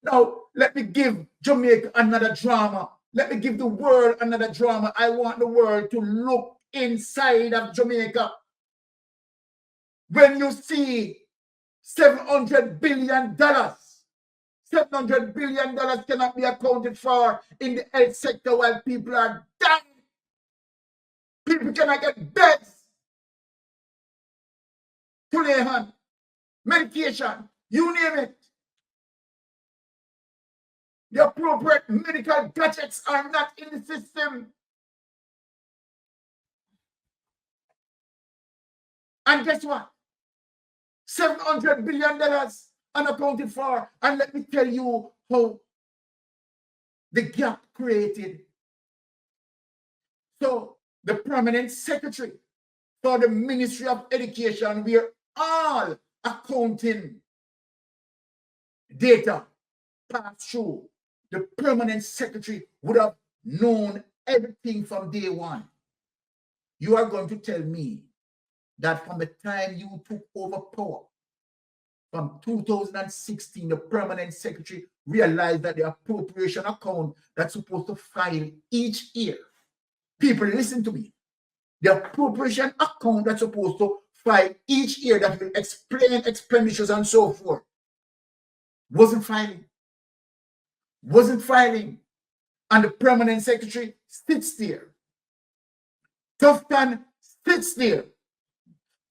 Now, let me give Jamaica another drama. Let me give the world another drama. I want the world to look inside of Jamaica. When you see $700 billion, $700 billion cannot be accounted for in the health sector while people are dying. People cannot get beds to lay hand, medication, you name it. The appropriate medical gadgets are not in the system. And guess what? $700 billion unaccounted for. And let me tell you how the gap created. So the permanent secretary for the Ministry of Education, we are all accounting data passed through. The permanent secretary would have known everything from day one. You are going to tell me that from the time you took over power, from 2016, the permanent secretary realized that the appropriation account that's supposed to file each year, people listen to me, the appropriation account that's supposed to file each year that will explain expenditures and so forth, wasn't filing. And the permanent secretary sits there. Tufton sits there.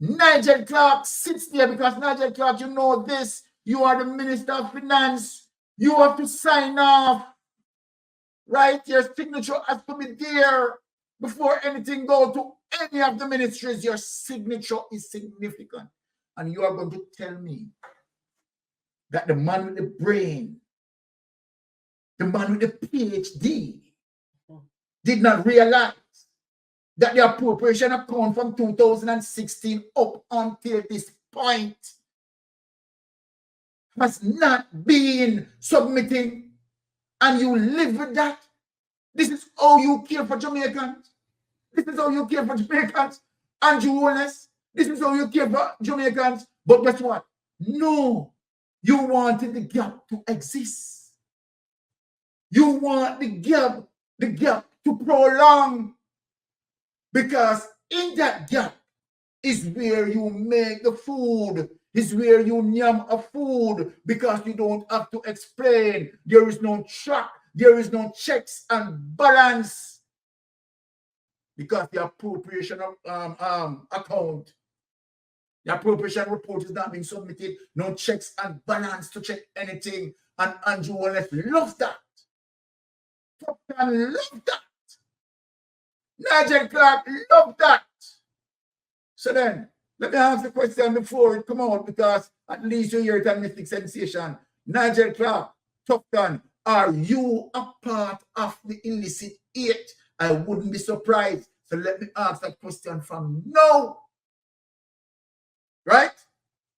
Nigel Clark sits there because Nigel Clark, you know this, you are the Minister of Finance. You have to sign off, right? Your signature has to be there before anything goes to any of the ministries. Your signature is significant. And you are going to tell me that the man with the brain, the man with the PhD, did not realize that the appropriation account from 2016 up until this point has not been submitting, and you live with that. This is how you care for Jamaicans. This is how you care for Jamaicans. And Holness, this is how you care for Jamaicans. But guess what? No, you wanted the gap to exist. You want the gap to prolong. Because in that gap is where you make the food, is where you yam a food, because you don't have to explain. There is no track, there is no checks and balance. Because the appropriation account, the appropriation report is not being submitted, no checks and balance to check anything. And Andrew Holness loves that. Fucking love that. Nigel Clark loved that. So then, let me ask the question before it come out, because at least you hear it and make sensation. Nigel Clark, Tufton, are you a part of the illicit 8? I wouldn't be surprised. So let me ask that question from now. Right?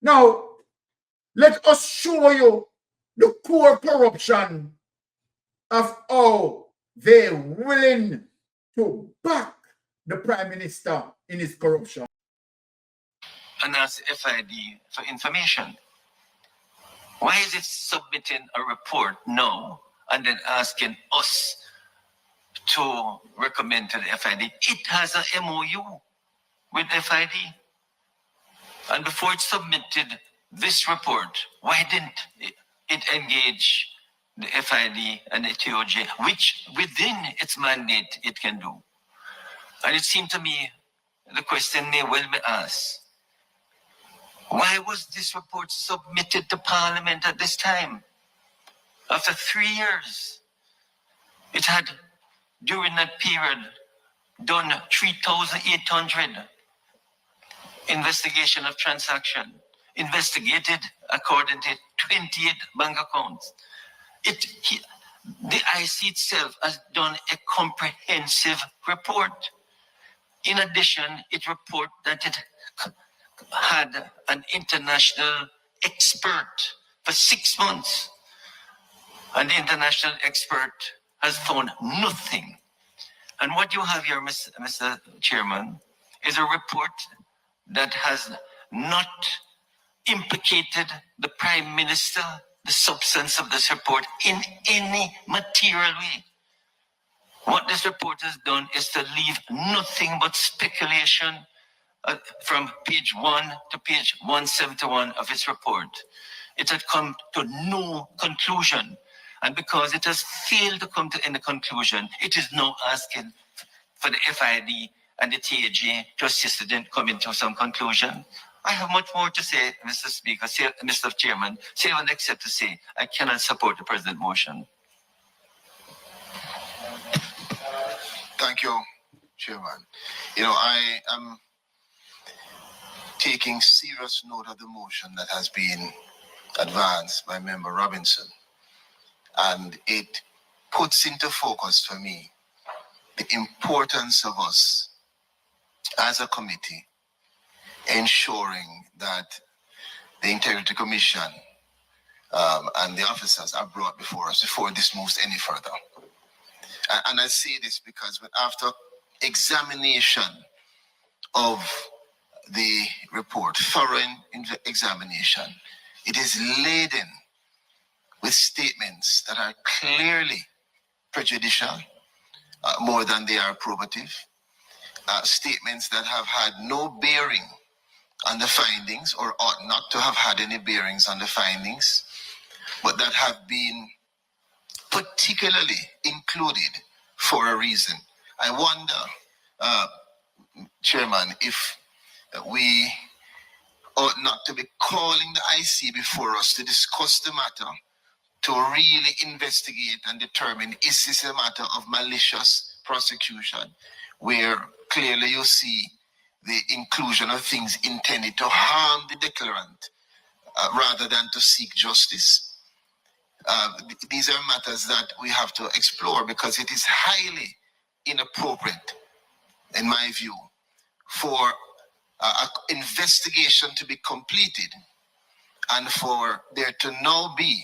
Now, let us show you the core corruption of how they're willing to back the Prime Minister in his corruption. And ask FID for information. Why is it submitting a report now and then asking us to recommend to the FID? It has a MOU with FID. And before it submitted this report, why didn't it engage the FID and the TOJ, which within its mandate it can do? And it seemed to me the question may well be asked, why was this report submitted to Parliament at this time? After 3 years, it had, during that period, done 3,800 investigation of transaction, investigated according to 28 bank accounts. The IC itself has done a comprehensive report. In addition, it reported that it had an international expert for 6 months. And the international expert has found nothing. And what you have here, Mr. Chairman, is a report that has not implicated the Prime Minister, the substance of this report in any material way. What this report has done is to leave nothing but speculation from page 1 to page 171 of its report. It had come to no conclusion. And because it has failed to come to any conclusion, it is now asking for the FID and the TAG to assist it in coming to some conclusion. I have much more to say, Mr. Speaker, Mr. Chairman, except to say I cannot support the President motion. Thank you, Chairman. You know, I am taking serious note of the motion that has been advanced by Member Robinson. And it puts into focus for me the importance of us as a committee ensuring that the Integrity Commission and the officers are brought before us before this moves any further. And I say this because after examination of the report, thorough examination, it is laden with statements that are clearly prejudicial, more than they are probative, statements that have had no bearing on the findings or ought not to have had any bearings on the findings, but that have been particularly included for a reason. I wonder, Chairman, if we ought not to be calling the IC before us to discuss the matter, to really investigate and determine, is this a matter of malicious prosecution, where clearly you see the inclusion of things intended to harm the declarant rather than to seek justice. These are matters that we have to explore because it is highly inappropriate, in my view, for an investigation to be completed and for there to now be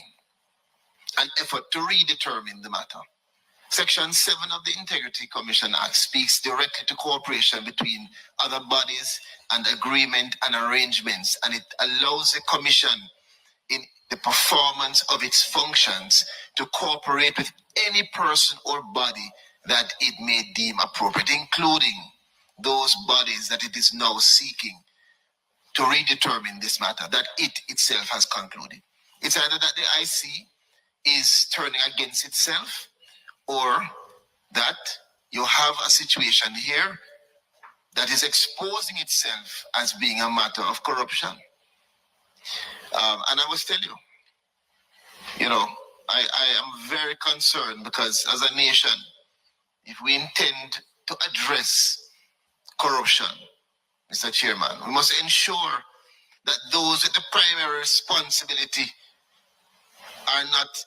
an effort to redetermine the matter. Section 7 of the Integrity Commission Act speaks directly to cooperation between other bodies and agreement and arrangements, and it allows the Commission in the performance of its functions to cooperate with any person or body that it may deem appropriate, including those bodies that it is now seeking to redetermine this matter, that it itself has concluded. It's either that the IC is turning against itself, or that you have a situation here that is exposing itself as being a matter of corruption. And I must tell you, I am very concerned because as a nation, if we intend to address corruption, Mr. Chairman, we must ensure that those with the primary responsibility are not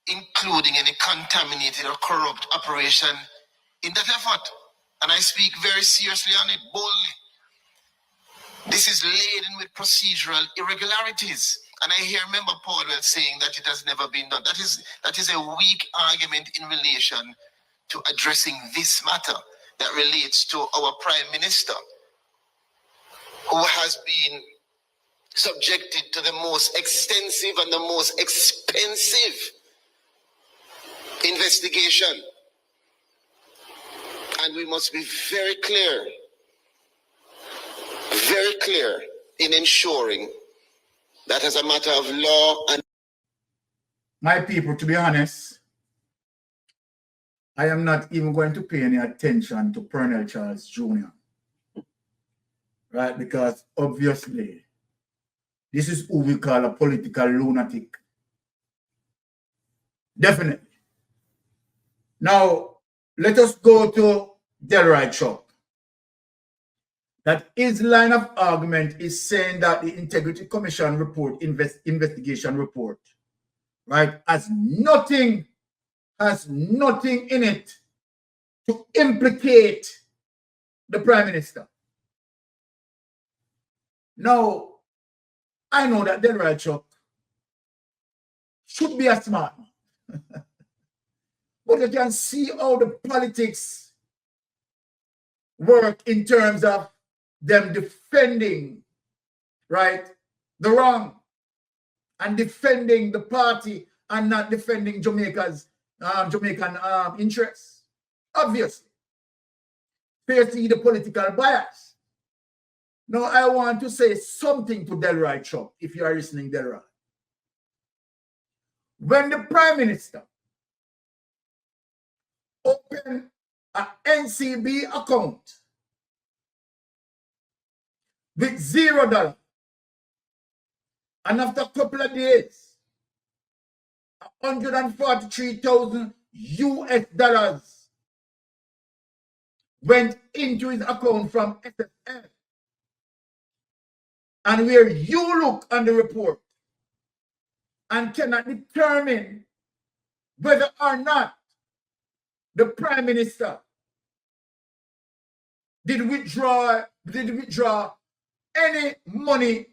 including any contaminated or corrupt operation in that effort. And I speak very seriously on it, boldly. This is laden with procedural irregularities. And I hear Member Paulwell saying that it has never been done. That is a weak argument in relation to addressing this matter that relates to our Prime Minister, who has been subjected to the most extensive and the most expensive investigation. And we must be very clear in ensuring that as a matter of law and... My people, to be honest, I am not even going to pay any attention to Colonel Charles Jr. Right? Because obviously, this is who we call a political lunatic. Definitely. Now, let us go to Delroy Chuck. That his line of argument is saying that the Integrity Commission report, investigation report, right, has nothing in it to implicate the Prime Minister. Now, I know that Delroy Chuck should be a smart man. But you can see how the politics work in terms of them defending, right, the wrong. and defending the party and not defending Jamaican interests. Obviously. So you see the political bias. Now, I want to say something to Delroy Chuck, if you are listening, Delroy. When the Prime Minister opened an NCB account with $0, and after a couple of days, 143,000 US dollars went into his account from SSL. And where you look on the report and cannot determine whether or not the Prime Minister did withdraw any money,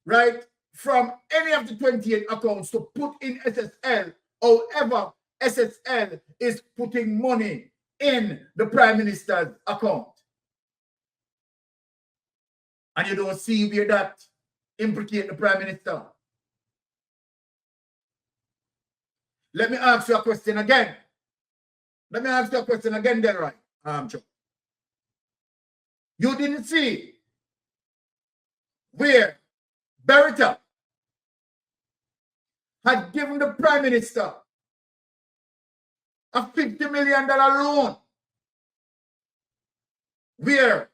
right, from any of the 28 accounts to put in SSL. However, SSL is putting money in the Prime Minister's account. And you don't see where that implicate the Prime Minister. Let me ask you a question again. Let me ask you a question again, Delroy. Chuck. You didn't see where Beretta had given the Prime Minister a $50 million loan, where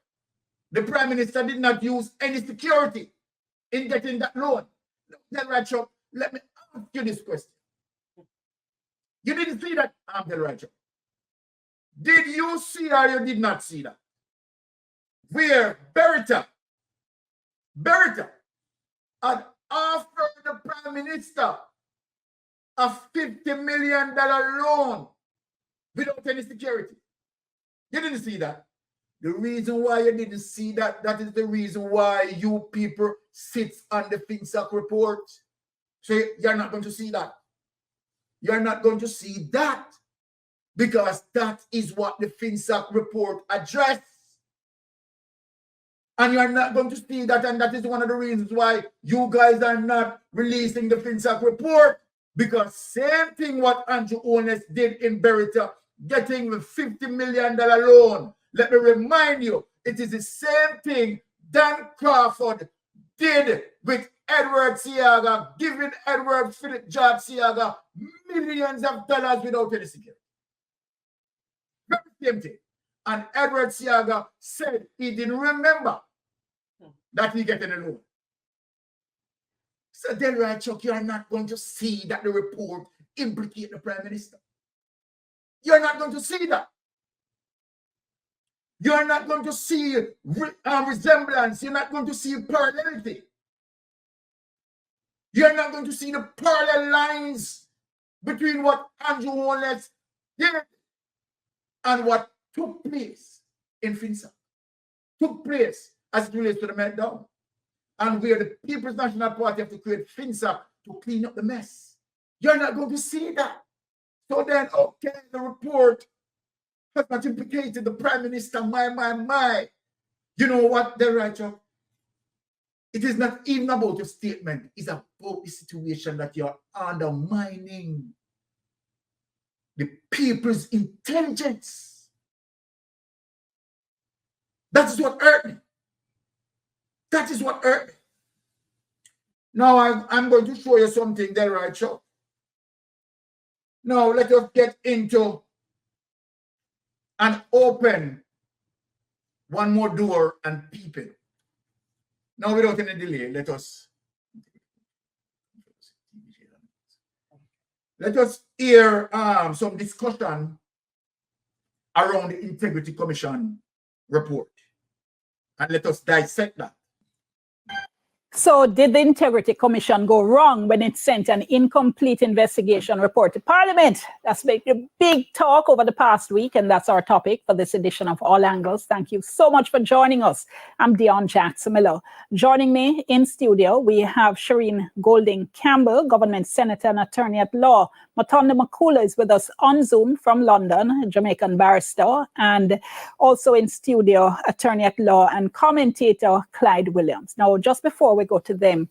the Prime Minister did not use any security in getting that loan. Delroy Chuck, let me ask you this question. You didn't see that, Delroy Chuck. Did you see or you did not see that? Where Beretta had offered the Prime Minister a $50 million loan without any security. You didn't see that. The reason why you didn't see that, that is the reason why you people sit on the FinSac report. So you're not going to see that. You're not going to see that because that is what the FinSac report addressed. And you're not going to see that, and that is one of the reasons why you guys are not releasing the FinSac report, because same thing what Andrew Holness did in Beretta, getting the $50 million loan. Let me remind you, it is the same thing Dan Crawford did with Edward Seaga, giving Edward Philip George Seaga millions of dollars without any security. Very same thing. And Edward Seaga said he didn't remember that he get any loan. So Delroy Chuck, you are not going to see that the report implicate the Prime Minister. You're not going to see that. You're not going to see resemblance. You're not going to see parallelity. You're not going to see the parallel lines between what Andrew Holness did and what took place in FinSac. Took place as it relates to the meltdown. And where the People's National Party have to create FinSac to clean up the mess. You're not going to see that. So then, okay, the report has not implicated the Prime Minister, my. You know what, Delroy Chuck? It is not even about your statement. It's about the situation that you're undermining the people's intelligence. That is what hurt me. That is what hurt me. Now I'm going to show you something, Delroy Chuck. Now let us get into and open one more door and peep in. Now, without any delay, let us hear some discussion around the Integrity Commission report, and let us dissect that. So did the Integrity Commission go wrong when it sent an incomplete investigation report to Parliament? That's been a big talk over the past week, and that's our topic for this edition of All Angles. Thank you so much for joining us. I'm Dion Jackson Miller. Joining me in studio, we have Shireen Golding Campbell, Government Senator and Attorney at Law. Matonda Makula is with us on Zoom from London, a Jamaican barrister, and also in studio, Attorney at Law and commentator Clyde Williams. Now, just before we go to them,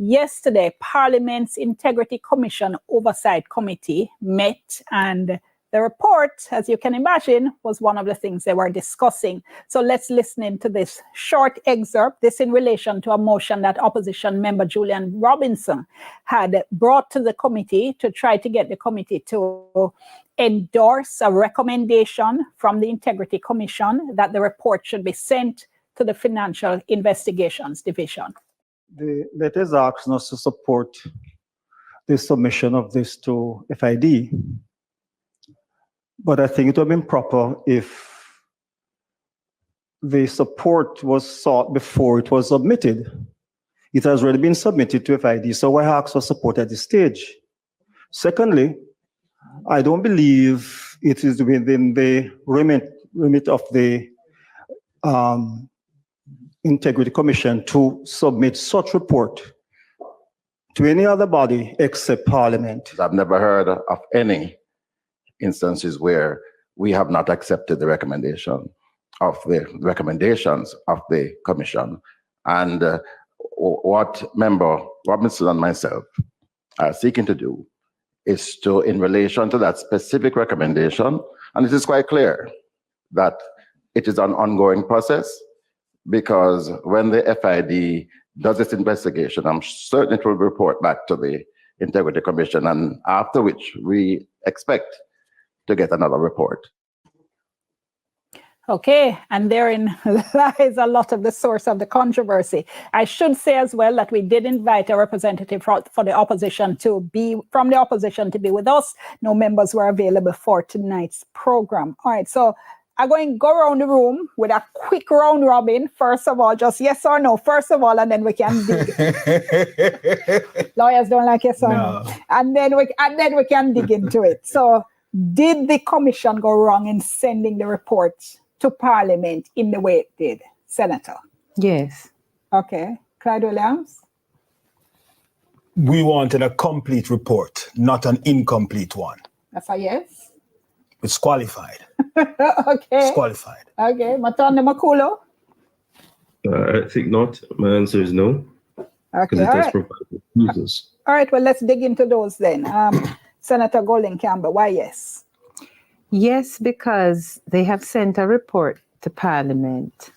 yesterday, Parliament's Integrity Commission Oversight Committee met, and the report, as you can imagine, was one of the things they were discussing. So let's listen into this short excerpt, this in relation to a motion that opposition member Julian Robinson had brought to the committee to try to get the committee to endorse a recommendation from the Integrity Commission that the report should be sent to the Financial Investigations Division. The letter is asking us to support the submission of this to FID. But I think it would have been proper if the support was sought before it was submitted. It has already been submitted to FID, so why ask for support at this stage? Secondly, I don't believe it is within the remit of the Integrity Commission to submit such report to any other body except Parliament. I've never heard of any instances where we have not accepted the recommendations of the commission. And what member Robinson and myself are seeking to do is to, in relation to that specific recommendation, and it is quite clear that it is an ongoing process, because when the FID does its investigation, I'm certain it will report back to the Integrity Commission, and after which we expect to get another report. Okay, and therein lies a lot of the source of the controversy. I should say as well that we did invite a representative for the opposition to be with us. No members were available for tonight's program. All right, so I'm going to go around the room with a quick round robin. First of all, just yes or no. First of all, and then we can dig. Lawyers don't like yes or no. And then we can dig into it. So, did the commission go wrong in sending the report to Parliament in the way it did, Senator? Yes. Okay. Clyde Williams? We wanted a complete report, not an incomplete one. That's a yes? It's qualified. Okay. It's qualified. Okay. Matonde Makulo? I think not. My answer is no. Okay. Because it has provided reasons. All right. Well, let's dig into those then. Senator Golden Campbell, why yes? Yes, because they have sent a report to Parliament,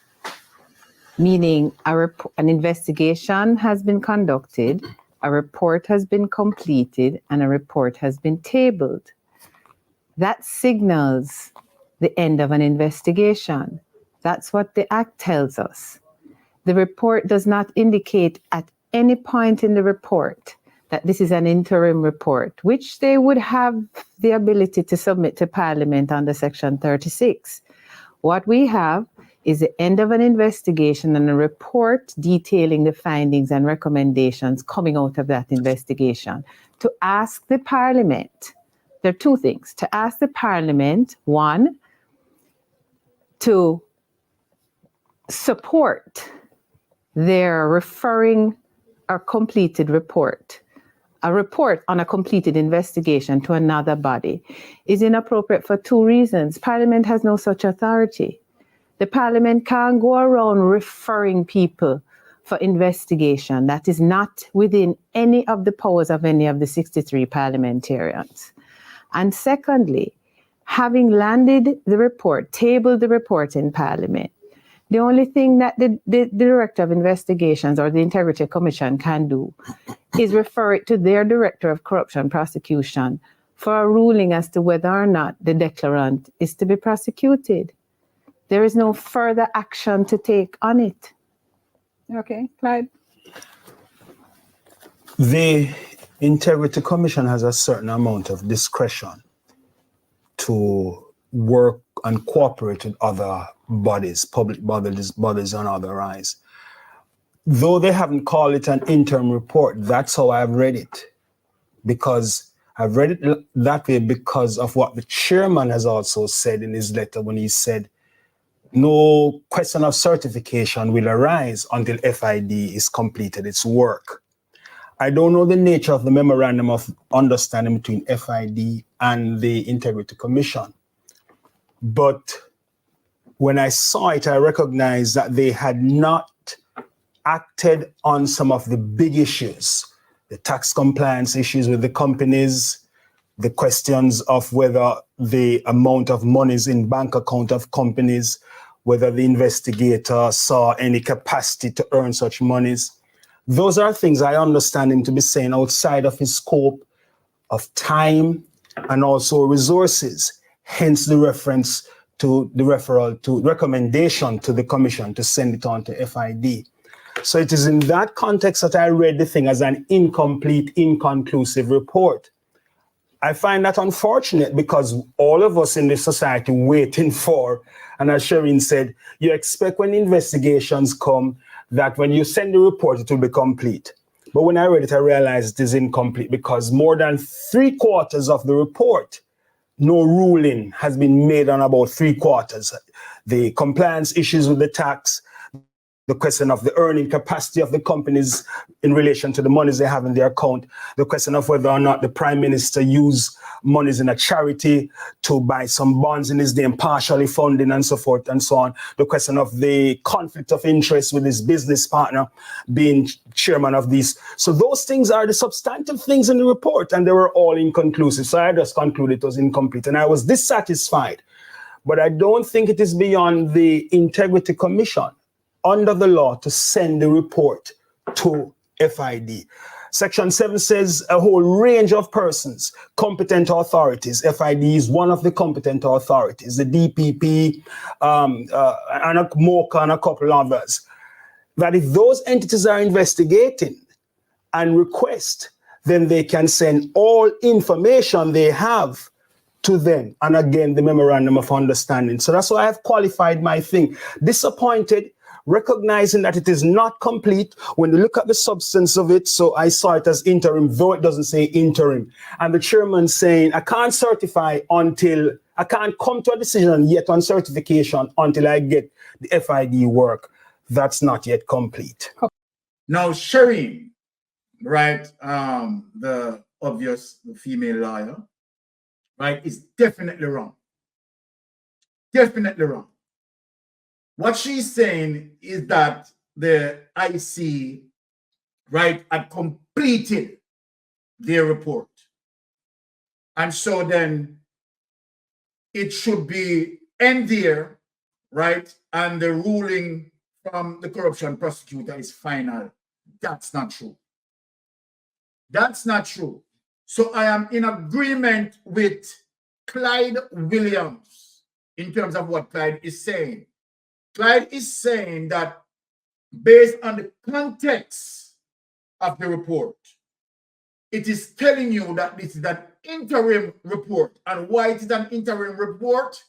meaning an investigation has been conducted, a report has been completed, and a report has been tabled. That signals the end of an investigation. That's what the Act tells us. The report does not indicate at any point in the report that this is an interim report, which they would have the ability to submit to Parliament under Section 36. What we have is the end of an investigation and a report detailing the findings and recommendations coming out of that investigation. To ask the Parliament, there are two things. To ask the Parliament, one, to support their referring a completed report. A report on a completed investigation to another body is inappropriate for two reasons. Parliament has no such authority. The Parliament can't go around referring people for investigation. That is not within any of the powers of any of the 63 parliamentarians. And secondly, having landed the report, tabled the report in Parliament, the only thing that the Director of Investigations or the Integrity Commission can do is refer it to their Director of Corruption Prosecution for a ruling as to whether or not the declarant is to be prosecuted. There is no further action to take on it. Okay, Clyde. The Integrity Commission has a certain amount of discretion to work and cooperate with other bodies, public bodies unauthorized. Though they haven't called it an interim report, that's how I've read it. Because I've read it that way because of what the chairman has also said in his letter when he said, no question of certification will arise until FID is completed its work. I don't know the nature of the memorandum of understanding between FID and the Integrity Commission. But when I saw it, I recognized that they had not acted on some of the big issues, the tax compliance issues with the companies, the questions of whether the amount of monies in bank account of companies, whether the investigator saw any capacity to earn such monies. Those are things I understand him to be saying outside of his scope of time and also resources, hence the reference to the referral to recommendation to the commission to send it on to FID. So it is in that context that I read the thing as an incomplete, inconclusive report. I find that unfortunate because all of us in this society waiting for, and as Shireen said, you expect when investigations come that when you send the report, it will be complete. But when I read it, I realized it is incomplete because more than 3/4 of the report, no ruling has been made on about 3/4. The compliance issues with the tax, the question of the earning capacity of the companies in relation to the monies they have in their account, the question of whether or not the Prime Minister used monies in a charity to buy some bonds in his name, partially funding and so forth and so on, the question of the conflict of interest with his business partner being chairman of these. So those things are the substantive things in the report, and they were all inconclusive. So I just concluded it was incomplete, and I was dissatisfied. But I don't think it is beyond the Integrity Commission under the law to send the report to FID. Section 7 says a whole range of persons, competent authorities. FID is one of the competent authorities, the DPP, and a MOCA and a couple others. That if those entities are investigating and request, then they can send all information they have to them. And again, the memorandum of understanding. So that's why I've qualified my thing. Disappointed, recognizing that it is not complete when you look at the substance of it. So I saw it as interim, though it doesn't say interim. And the chairman saying, I can't certify until, I can't come to a decision yet on certification until I get the FID work. That's not yet complete. Now, Shireen, right, the obvious female lawyer, right, is definitely wrong. Definitely wrong. What she's saying is that the IC, right, had completed their report. And so then it should be end there, right? And the ruling from the corruption prosecutor is final. That's not true. That's not true. So I am in agreement with Clyde Williams in terms of what Clyde is saying. Clyde is saying that based on the context of the report, it is telling you that this is an interim report. And why it is an interim report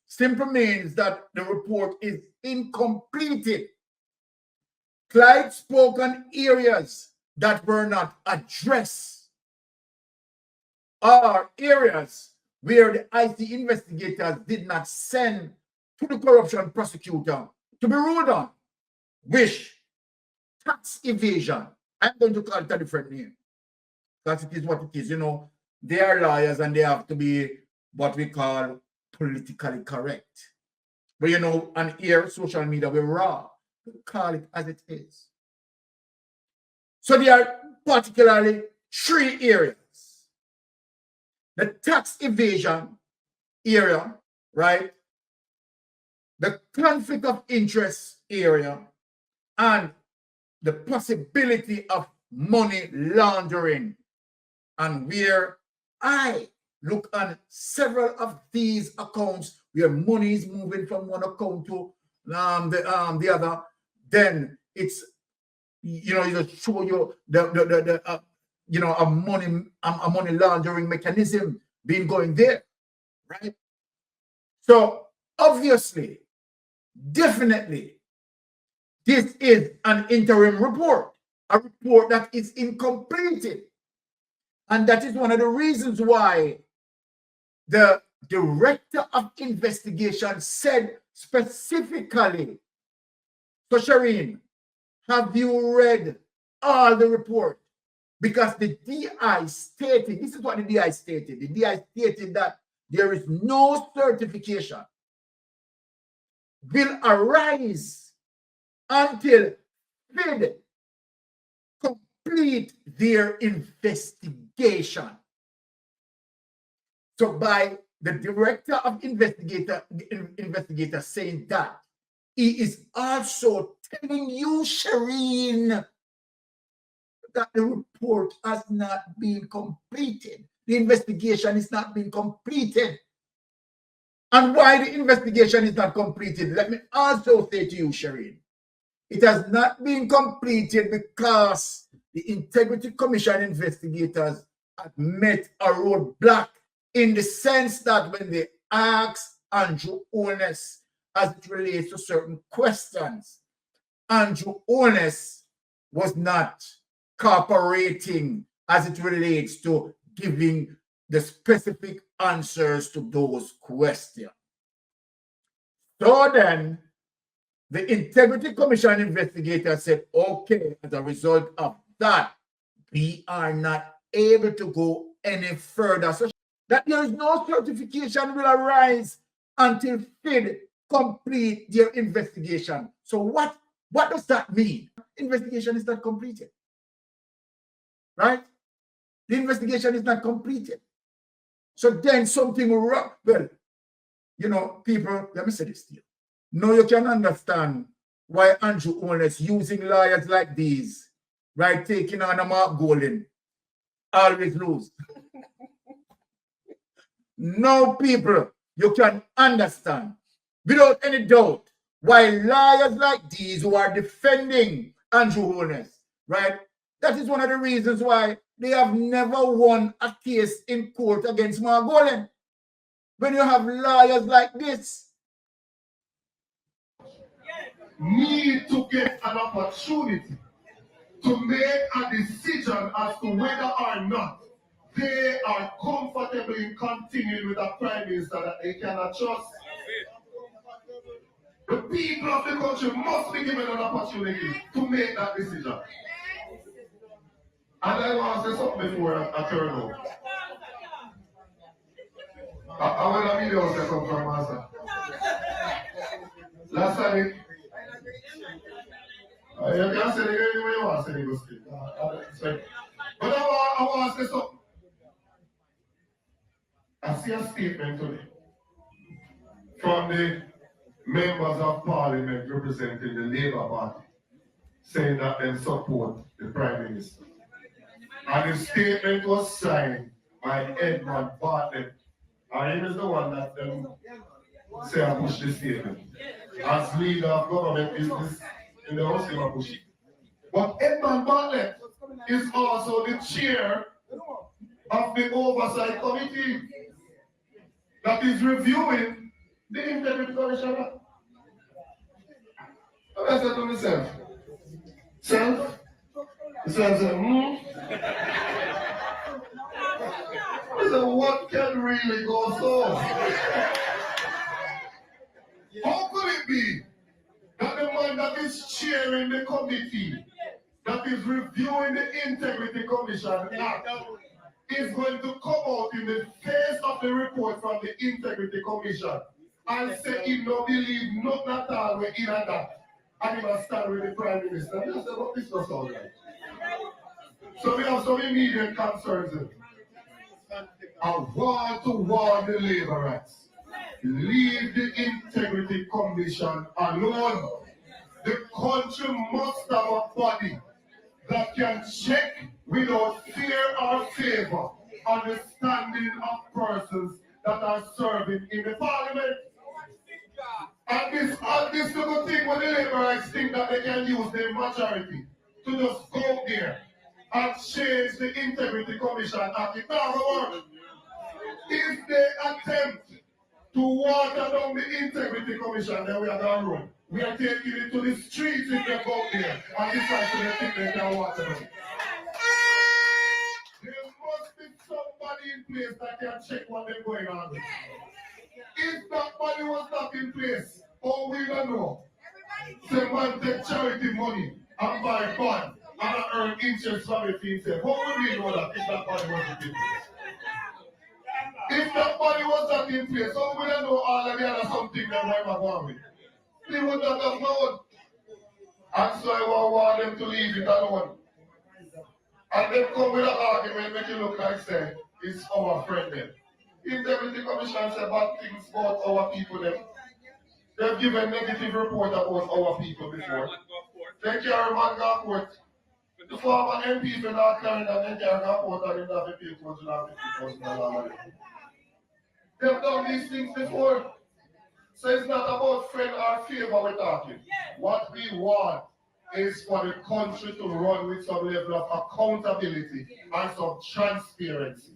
simply means that the report is incompleted. Clyde spoke on areas that were not addressed, or areas where the IC investigators did not send to the corruption prosecutor to be ruled on, which tax evasion. I'm going to call it a different name because it is what it is. You know, they are lawyers and they have to be what we call politically correct. But you know, on here, social media, we're raw. We call it as it is. So there are particularly 3 areas. The tax evasion area, right? The conflict of interest area, and the possibility of money laundering. And where I look on several of these accounts where money is moving from one account to the other, then it's, you know, it show you you know, a money laundering mechanism being going there, right? So obviously, definitely, this is an interim report, a report that is incompleted. And that is one of the reasons why the director of investigation said specifically, so Shireen, have you read all the report? Because the DI stated, this is what the DI stated. The DI stated that there is no certification will arise until FID complete their investigation. So by the director of investigator saying that, he is also telling you, Shireen, that the report has not been completed. The investigation is not being completed. And why the investigation is not completed, let me also say to you, Shireen, it has not been completed because the Integrity Commission investigators have met a roadblock, in the sense that when they asked Andrew Holness as it relates to certain questions, Andrew Holness was not cooperating as it relates to giving the specific answers to those questions. So then, the Integrity Commission investigator said, okay, as a result of that, we are not able to go any further. So that there is no certification will arise until FID complete their investigation. So what does that mean? Investigation is not completed. Right? The investigation is not completed. So then something wrong. Well, you know, people, let me say this to you. Now you can understand why Andrew Holness using lawyers like these, right, taking on a Mark Golden, always lose. Now, people, you can understand without any doubt why lawyers like these who are defending Andrew Holness, right? That is one of the reasons why they have never won a case in court against Mark Golden. When you have lawyers like this, need to get an opportunity to make a decision as to whether or not they are comfortable in continuing with a prime minister that they cannot trust. The people of the country must be given an opportunity to make that decision. And I want to say something before I turn over. I want a video to come from Master. Last time, you can say it any way you want to say it. But I want to say something. I see a statement today from the members of Parliament representing the Labour Party, saying that they support the Prime Minister. And the statement was signed by Edmund Bartlett. And he is the one that say I push the statement. As leader of government business in the House, I push it. But Edmund Bartlett is also the chair of the oversight committee that is reviewing the Integrity Commissioner. I said to myself, self? I said, I said, what can really go so? How could it be that the man that is chairing the committee that is reviewing the Integrity Commission Act is going to come out in the face of the report from the Integrity Commission and say he no believe nothing at all we're in that, and he must stand with the Prime Minister? I said, but this does all right. So we have some immediate concerns. I want to warn the laborers. Leave the Integrity Commission alone. The country must have a body that can check without fear or favor on the standing of persons that are serving in the Parliament. And this little thing when the laborers think that they can use their majority to just go there and change the Integrity Commission Act. It doesn't work. If they attempt to water down the Integrity Commission, then we are going to run. We are taking it to the streets if they go there and decide to think they can water down. There must be somebody in place that can check what they're going on with. If that body was not in place, all we don't know. Say man take charity money and buy bond and earn interest from it himself. How would we know that if that body wasn't in place? If that body was not in place, how would I know all of the other something that I'm going with? They would not have known. And so I want them to leave it alone. And they come with an argument, make it look like say it's our friend then. Integrity Commission say bad things about our people then. They've given negative report about our people before. They carry man go court. The former MP for North Carolina, they carry go court and they have to pay $250,000. They've done these things before. So it's not about friend or favor we're talking. What we want is for the country to run with some level of accountability and some transparency.